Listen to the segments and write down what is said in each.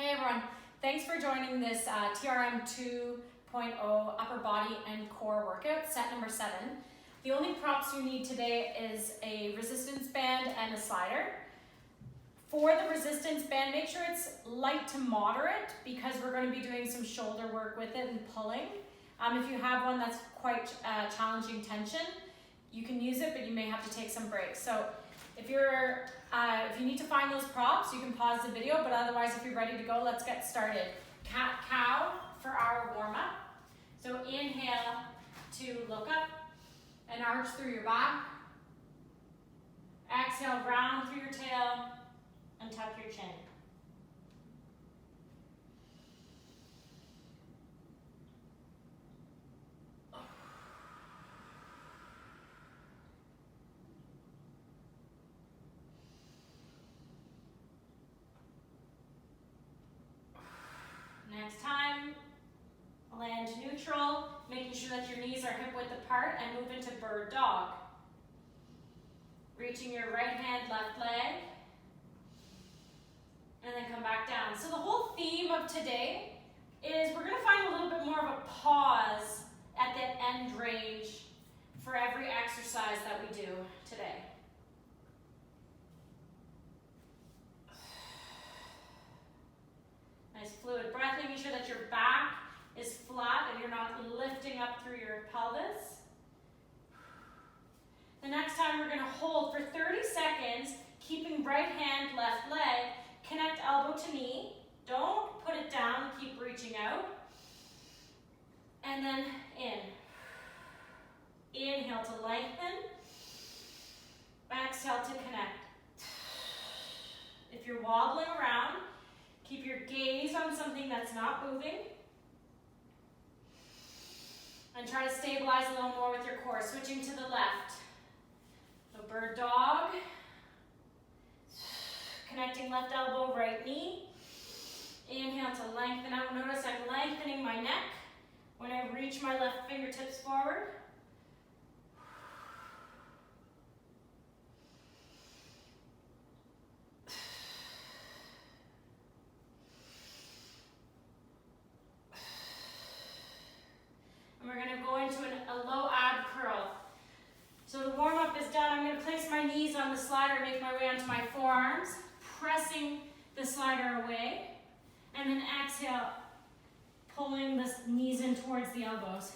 Hey everyone, thanks for joining this TRM 2.0 upper body and core workout, set number 7. The only props you need today is a resistance band and a slider. For the resistance band, make sure it's light to moderate because we're going to be doing some shoulder work with it and pulling. If you have one that's quite challenging tension, you can use it, but you may have to take some breaks. So if you need to find those props, you can pause the video, but otherwise if you're ready to go, let's get started. Cat-cow for our warm-up. So inhale to look up and arch through your back. Exhale, round through your tail and tuck your chin. Next time, land neutral, making sure that your knees are hip width apart and move into bird dog. Reaching your right hand, left leg, and then come back down. So the whole theme of today is we're gonna find a little bit more of a pause at that end range for every exercise that we do today. Nice fluid breath, making sure that your back is flat and you're not lifting up through your pelvis. The next time we're gonna hold for 30 seconds, keeping right hand, left leg, connect elbow to knee. Don't put it down, keep reaching out. And then in. Inhale to lengthen. Exhale to connect. If you're wobbling around, keep your gaze on something that's not moving. And try to stabilize a little more with your core. Switching to the left. So bird dog. Connecting left elbow, right knee. Inhale to lengthen out. Notice I'm lengthening my neck when I reach my left fingertips forward. And we're going to go into a low ab curl. So the warm-up is done. I'm going to place my knees on the slider, make my way onto my forearms, pressing the slider away, and then exhale, pulling the knees in towards the elbows.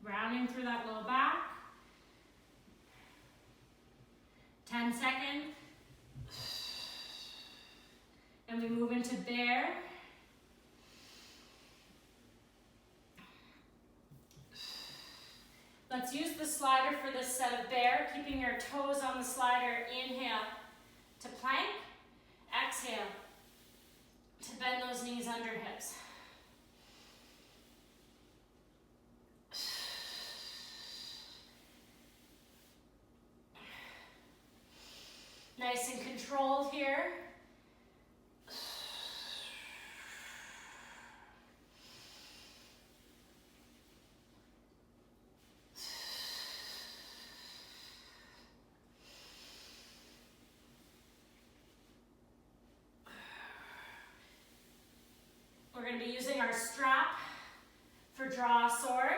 Rounding through that low back. 10 seconds. And we move into bear. Let's use the slider for this set of bear, keeping your toes on the slider. Inhale to plank. Exhale to bend those knees under hips. Nice and controlled here. We're going to be using our strap for draw a sword.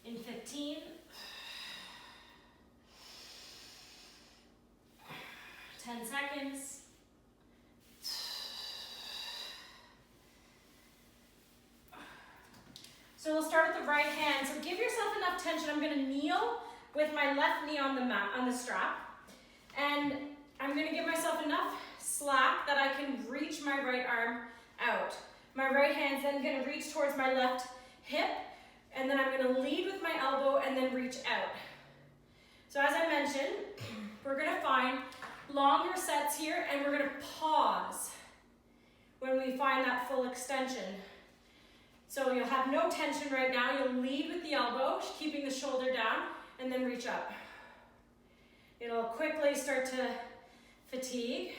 In 15. 10 seconds. So we'll start with the right hand. So give yourself enough tension. I'm going to kneel with my left knee on the mat, on the strap. And I'm going to give myself enough slack that I can reach my right arm out. My right hand's then going to reach towards my left hip. And then I'm going to lead with my elbow and then reach out. So as I mentioned, we're going to find longer sets here, and we're going to pause. when we find that full extension. So you'll have no tension right now. You'll lead with the elbow, keeping the shoulder down, and then reach up. It'll quickly start to fatigue.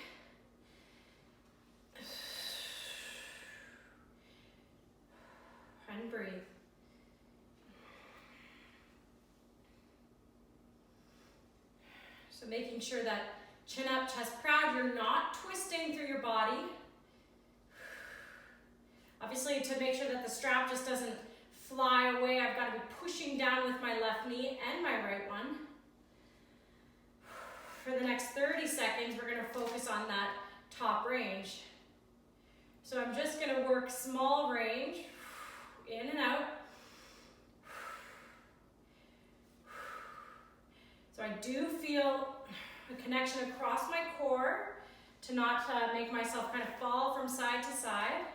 And breathe. So making sure that chin up, chest proud, you're not twisting through your body. Obviously, to make sure that the strap just doesn't fly away, I've got to be pushing down with my left knee and my right one. For the next 30 seconds, we're going to focus on that top range. So I'm just going to work small range, in and out. So I do feel a connection across my core to not make myself kind of fall from side to side.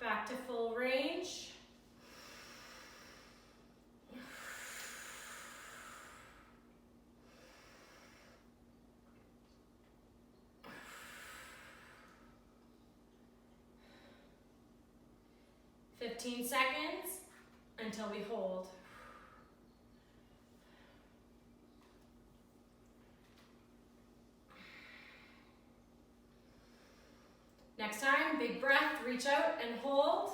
Back to full range. "15 seconds until we hold. Next time, big breath, reach out and hold.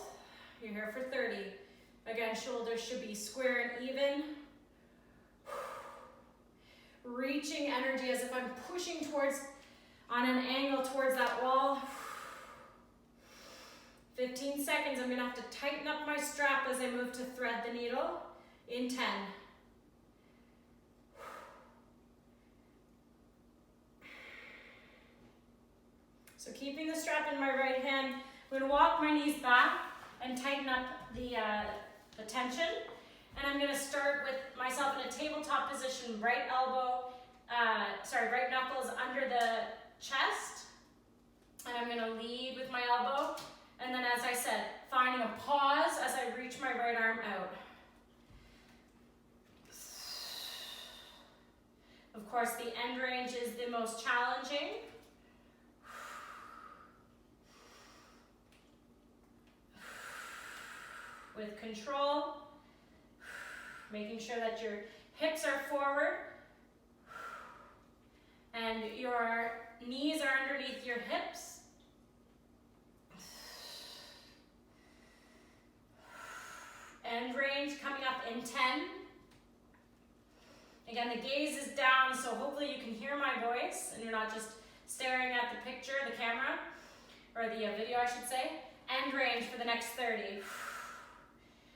You're here for 30. Again, shoulders should be square and even. Reaching energy as if I'm pushing towards, on an angle towards that wall. 15 seconds, I'm gonna have to tighten up my strap as I move to thread the needle in 10. So keeping the strap in my right hand, I'm gonna walk my knees back and tighten up the tension. And I'm gonna start with myself in a tabletop position, right knuckles under the chest. And I'm gonna lead with my elbow. And then, as I said, finding a pause as I reach my right arm out. Of course, the end range is the most challenging. With control, making sure that your hips are forward and your knees are underneath your hips. End range coming up in 10. Again, the gaze is down, so hopefully you can hear my voice and you're not just staring at the picture, the camera, or the video, I should say. End range for the next 30.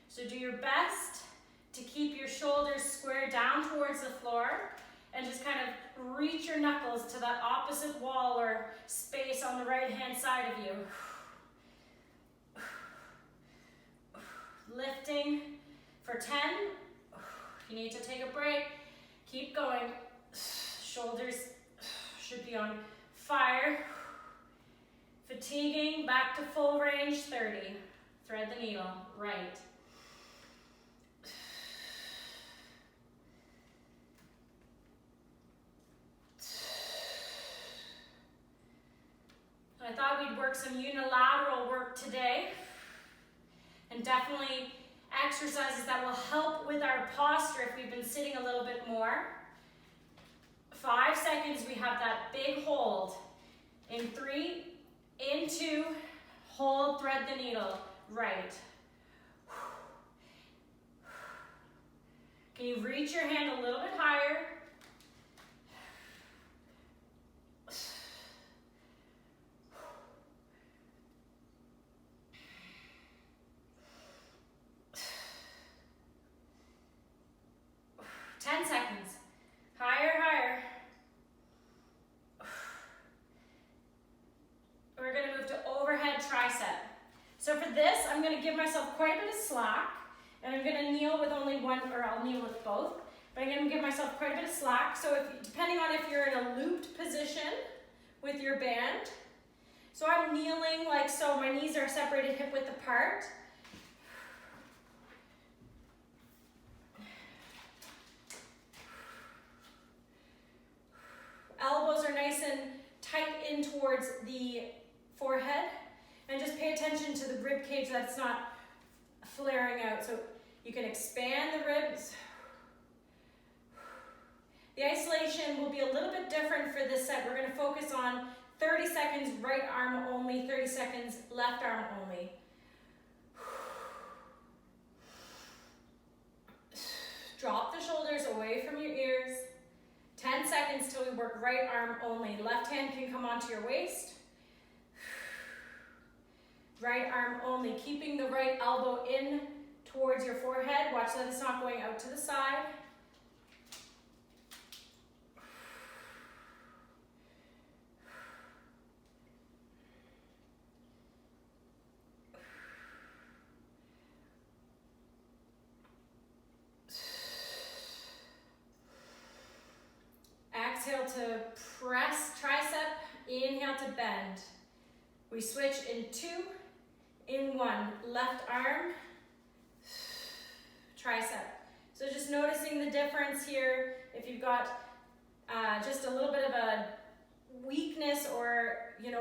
So do your best to keep your shoulders square down towards the floor and just kind of reach your knuckles to that opposite wall or space on the right-hand side of you. Lifting for 10. If you need to take a break, keep going. Shoulders should be on fire. Fatiguing, back to full range, 30. Thread the needle, right. I thought we'd work some unilateral work today, and definitely exercises that will help with our posture if we've been sitting a little bit more. 5 seconds, we have that big hold. In 3, in 2, hold, thread the needle, right. Can you reach your hand a little bit higher? So for this, I'm going to give myself quite a bit of slack, and I'm going to kneel with only one, or I'll kneel with both, but I'm going to give myself quite a bit of slack. So depending on if you're in a looped position with your band, so I'm kneeling like so, my knees are separated hip width apart. Elbows are nice and towards the forehead, and just pay attention to the rib cage that's not flaring out. So you can expand the ribs. The isolation will be a little bit different for this set. We're going to focus on 30 seconds right arm only, 30 seconds left arm only. Drop the shoulders away from your ears. 10 seconds till we work right arm only. Left hand can come onto your waist. Right arm only. Keeping the right elbow in towards your forehead. Watch that it's not going out to the side. Exhale to press tricep, inhale to bend. We switch in 2, in 1. Left arm, tricep. So just noticing the difference here. If you've got just a little bit of a weakness, or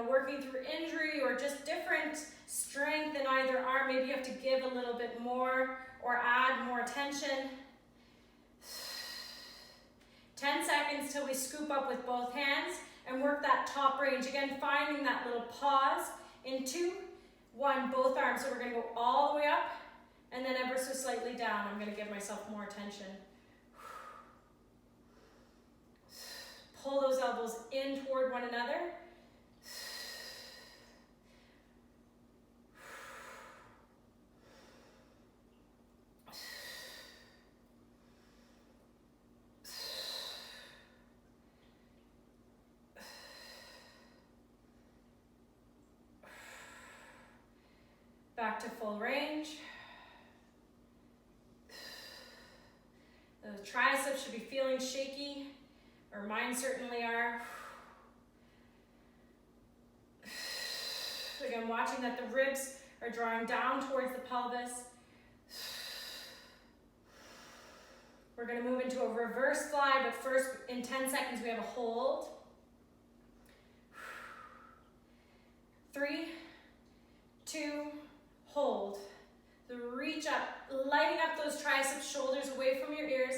working through injury, or just different strength in either arm, maybe you have to give a little bit more or add more tension. 10 seconds till we scoop up with both hands and work that top range. Again, finding that little pause in 2, 1, both arms. So we're going to go all the way up and then ever so slightly down. I'm going to give myself more tension. Pull those elbows in toward one another. Back to full range. The triceps should be feeling shaky, or mine certainly are. Again, watching that the ribs are drawing down towards the pelvis. We're going to move into a reverse fly, but first in 10 seconds we have a hold. 3, 2, hold. So reach up, lighting up those triceps, shoulders away from your ears.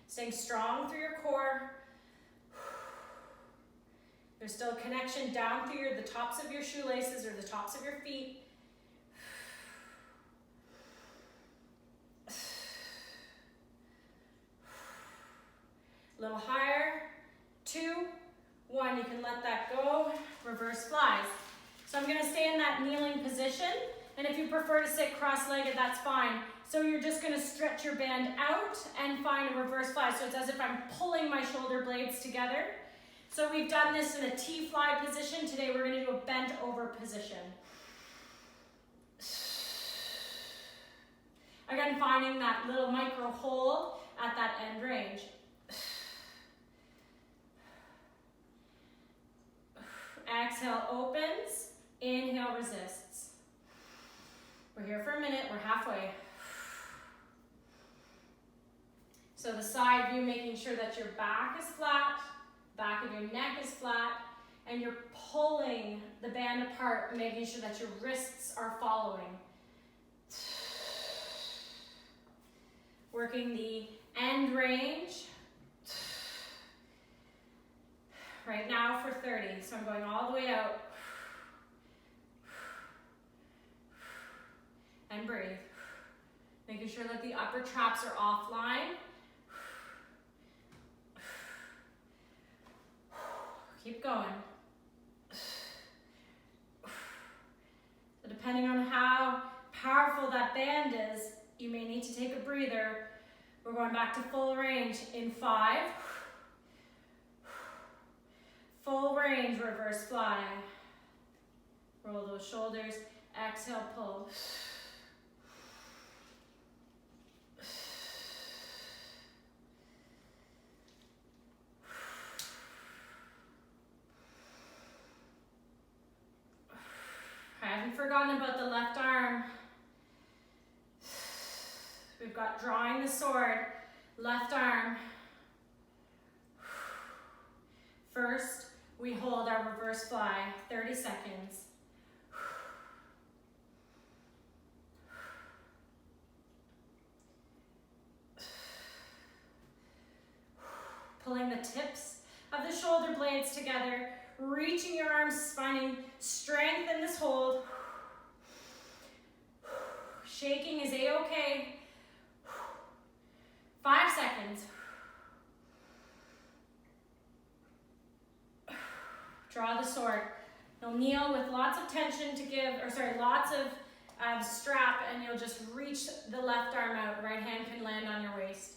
Staying strong through your core. There's still a connection down through the tops of your shoelaces or the tops of your feet. A little higher. 2, 1, you can let that go. Reverse flies. So I'm going to stay in that kneeling position, and if you prefer to sit cross-legged, that's fine. So you're just going to stretch your band out and find a reverse fly. So it's as if I'm pulling my shoulder blades together. So we've done this in a T-fly position. Today we're going to do a bent over position. Again, finding that little micro hold at that end range. Exhale, opens. Inhale, resists. We're here for a minute. We're halfway. So the side view, making sure that your back is flat, back of your neck is flat, and you're pulling the band apart, making sure that your wrists are following. Working the end range. Right now for 30, so I'm going all the way out. And breathe. Making sure that the upper traps are offline. Keep going. So depending on how powerful that band is, you may need to take a breather. We're going back to full range in 5. Full range, reverse fly. Roll those shoulders. Exhale, pull. I haven't forgotten about the left arm. We've got drawing the sword, left arm. First, we hold our reverse fly, 30 seconds. Pulling the tips of the shoulder blades together, reaching your arms, finding strength in this hold. Shaking is a-okay. 5 seconds. Draw the sword. You'll kneel with lots of tension to give, lots of strap, and you'll just reach the left arm out. Right hand can land on your waist.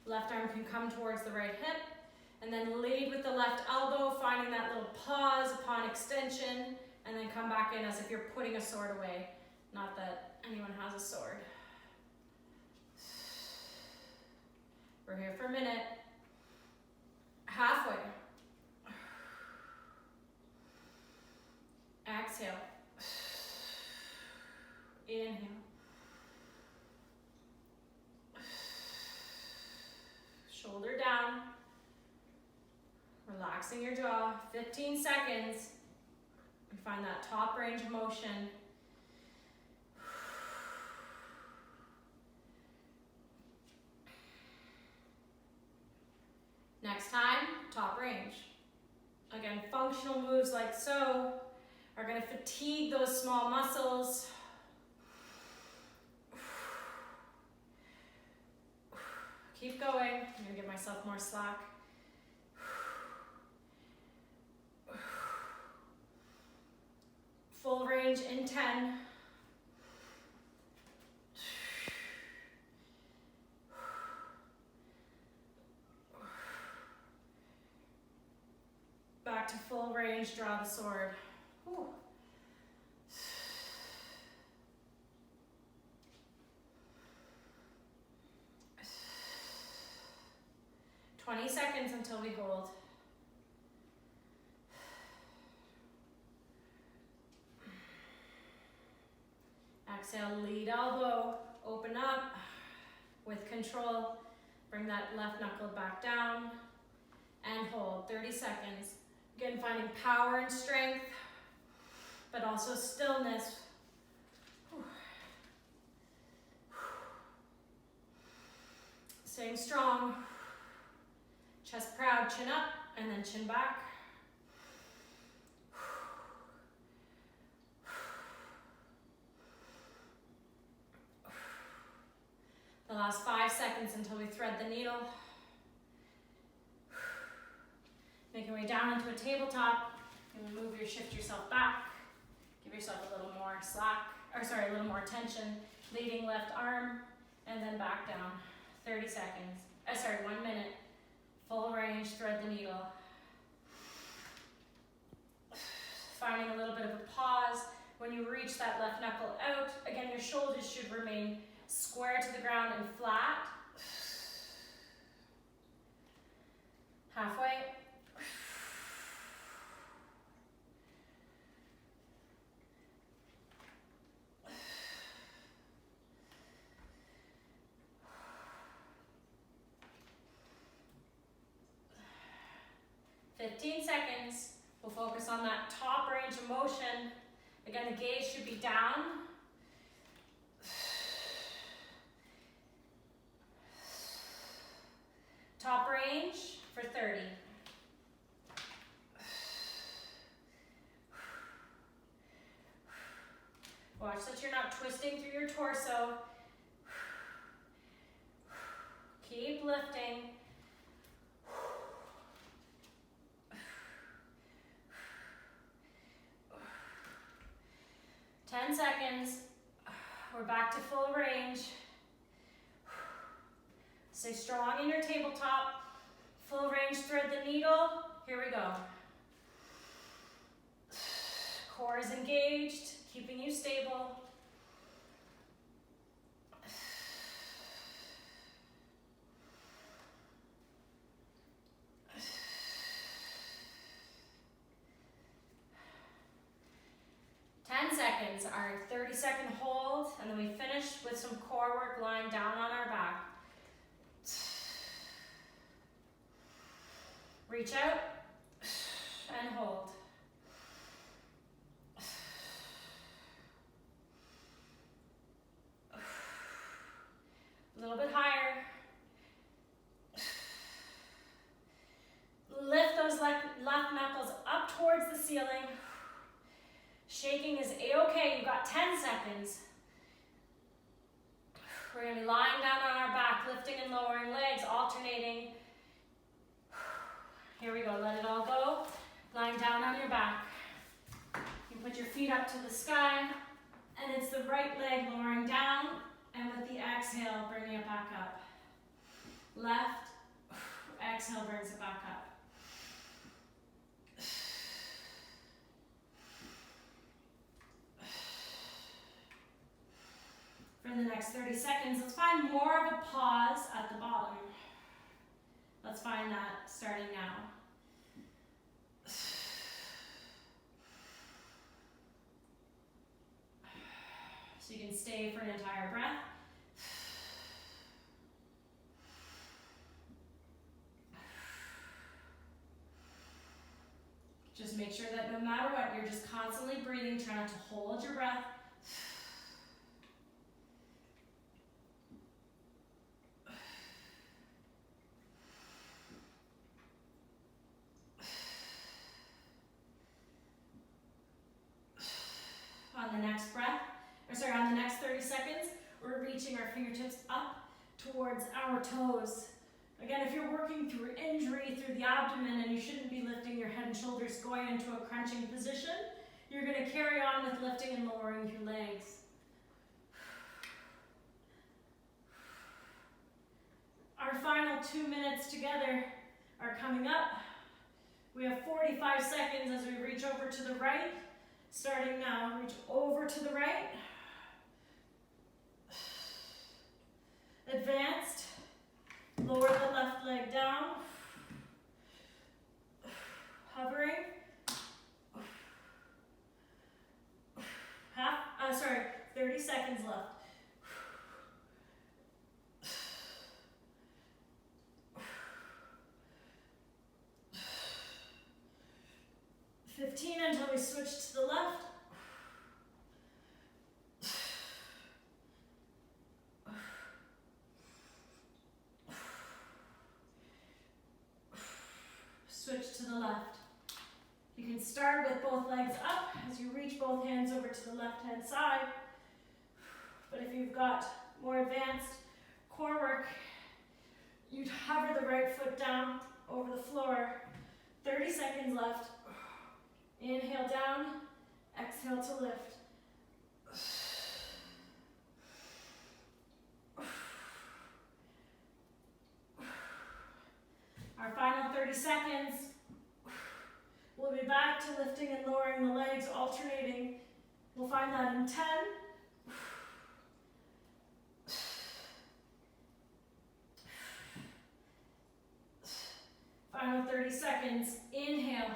Left arm can come towards the right hip, and then lead with the left elbow, finding that little pause upon extension, and then come back in as if you're putting a sword away. Not that anyone has a sword. We're here for a minute. Halfway. Exhale. Inhale. Shoulder down. Relaxing your jaw. 15 seconds. And find that top range of motion. Next time, top range. Again, functional moves like so are going to fatigue those small muscles. Keep going. I'm going to give myself more slack. Full range in 10. Back to full range, draw the sword. Whew. 20 seconds until we hold. Exhale, lead elbow, open up with control. Bring that left knuckle back down and hold 30 seconds. Again, finding power and strength, but also stillness. Staying strong. Chest proud, chin up, and then chin back. The last 5 seconds until we thread the needle. Make your way down into a tabletop. You move shift yourself back. Give yourself a little more a little more tension. Leading left arm, and then back down. 30 seconds. 1 minute. Full range, thread the needle. Finding a little bit of a pause. When you reach that left knuckle out, again, your shoulders should remain square to the ground and flat. Halfway. $15 seconds. We'll focus on that top range of motion. Again, the gaze should be down. Top range for 30. Watch that you're not twisting through your torso. Keep lifting. $10 seconds. We're back to full range. Stay strong in your tabletop. Full range, thread the needle. Here we go. Core is engaged, keeping you stable. Our 30-second hold, and then we finish with some core work lying down on our back. Reach out and hold. A little bit higher. Lift those left knuckles up towards the ceiling. Shaking is a-okay. You've got 10 seconds. We're going to be lying down on our back, lifting and lowering legs, alternating. Here we go. Let it all go. Lying down on your back. You put your feet up to the sky, and it's the right leg lowering down, and with the exhale, bringing it back up. Left, exhale brings it back up. For the next 30 seconds, let's find more of a pause at the bottom. Let's find that starting now. So you can stay for an entire breath. Just make sure that no matter what, you're just constantly breathing, try not to hold your breath. On the next breath, on the next 30 seconds, we're reaching our fingertips up towards our toes. Again, if you're working through injury through the abdomen and you shouldn't be lifting your head and shoulders going into a crunching position, you're going to carry on with lifting and lowering your legs. Our final 2 minutes together are coming up. We have 45 seconds as we reach over to the right. Starting now, reach over to the right. Advanced. Lower the left leg down. Hovering. 30 seconds left. 15 until we switch to the left. Switch to the left. You can start with both legs up as you reach both hands over to the left-hand side. But if you've got more advanced core work, you'd hover the right foot down over the floor. 30 seconds left. Inhale down, exhale to lift. Our final 30 seconds. We'll be back to lifting and lowering the legs, alternating. We'll find that in 10. Final 30 seconds. Inhale.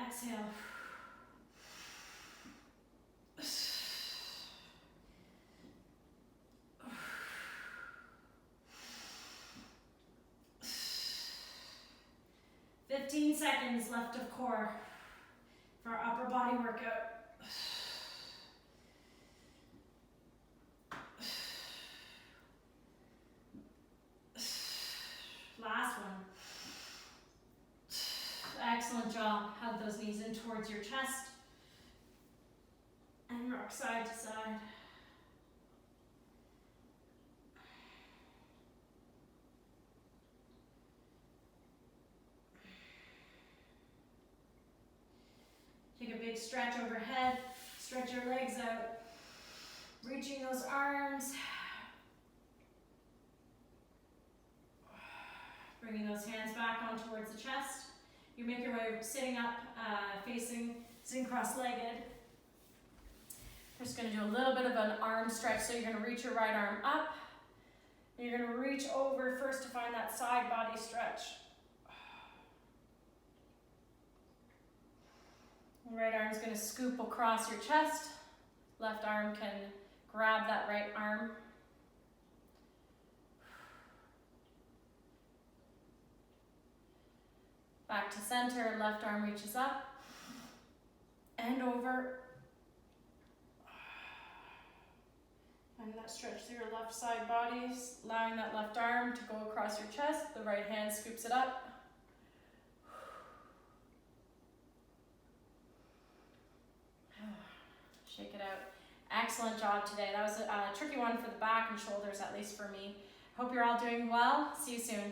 Exhale. Fifteen seconds left of core for our upper body workout. Last one. Excellent job. Hug those knees in towards your chest and rock side to side. Take a big stretch overhead. Stretch your legs out. Reaching those arms. Bringing those hands back on towards the chest. You make your way sitting up, sitting cross-legged. We're just going to do a little bit of an arm stretch. So you're going to reach your right arm up. And you're going to reach over first to find that side body stretch. The right arm is going to scoop across your chest. Left arm can grab that right arm. Back to center, left arm reaches up and over. Find that stretch through your left side body, allowing that left arm to go across your chest. The right hand scoops it up. Shake it out. Excellent job today. That was a tricky one for the back and shoulders, at least for me. Hope you're all doing well. See you soon.